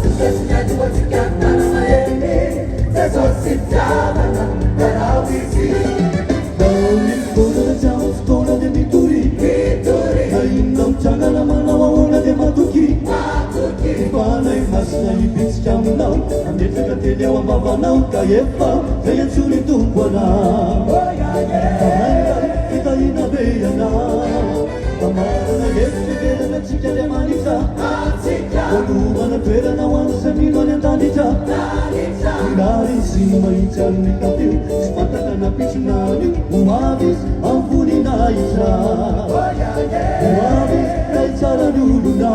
Sukesnya diwajikan tanah mayene Sesosip jalanan Terawisi Sekolah jauh, sekolah de mituri Nainam jangan lama-lama una de matuki Panay mas na ibig jamlaw Ambil tegak-tegak wang babanau Kayepa, kaya sulit tumpana Pamanday, kita inabeyana Pamara na yeftegera na chika de manita Koduma na pera na wansa mino na tanita Dari sima ikan ni kapil Sepataka na pisinani Umabis ampuni na isa Umabis na icara dulu na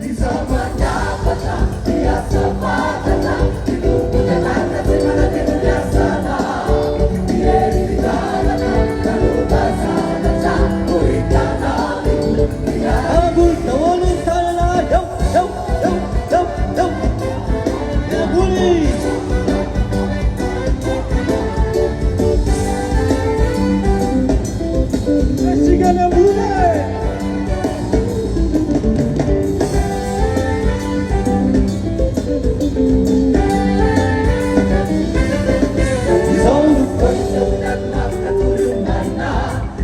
Di zamannya petang Dia sepatana Hidup punya tanda Dimana di dunia sana Dia di jalanan Lalu basana Campur ikan aling Dia Abul tawalun talala Yaw, yaw, yaw, yaw, yaw Ya buli Kasihan yang buli Pagsunan ng katulungan na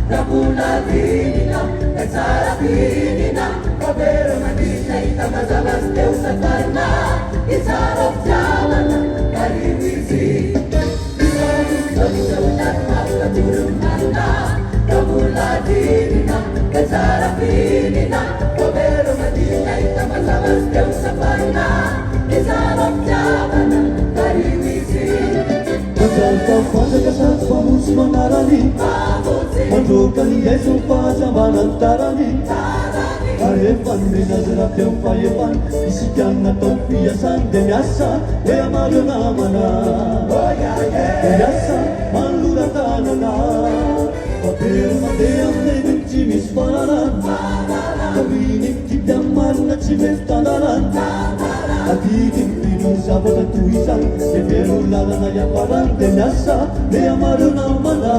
Nabuladini na Nagsarapini na Kabero manita Itamazabas Deus sa karna Isarap jalan na Kaliwisi Pagsunan ng katulungan na Nabuladini na Nagsarapini na Kabero manita Itamazabas Deus sa karna Isarap jalan na Kaliwisi Menjaga fasa kasat pamus menarani Mendokan Yesus pajaman tarani Kayepan binazrap yang payepan Isikan atau piasan Demiasa Dea maruna mana Demiasa malura tanana Papir madeyang negun cimis paranan Kawinik tidamar na cimis tananan Atigin pinusabot at tuwisan Pero lala na yaparan Demiasa Dea maruna mana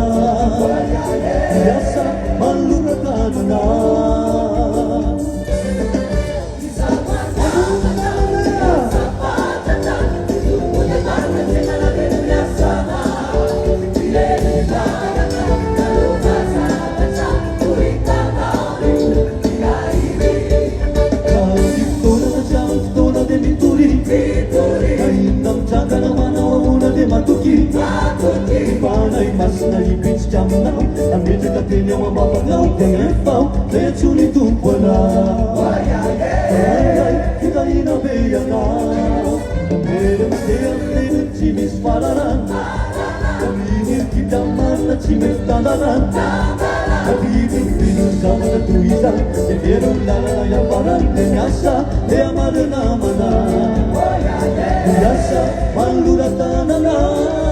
Demiasa malura tanana Panay mas na ibig jamnaw Ambil tegak-tegak yang mababagaw Dengan pau Kaya sulit tumpana Panay kita inabeyana Pero mateyang negun cimis paranan Kaminir kita mana cimis tananan Katigin pinusama na tuwisan Pero lala na yaparan Demiasa Dea maruna mana Demiasa malura tananan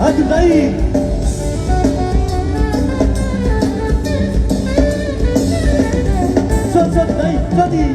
Aduh naik Sat naik tadi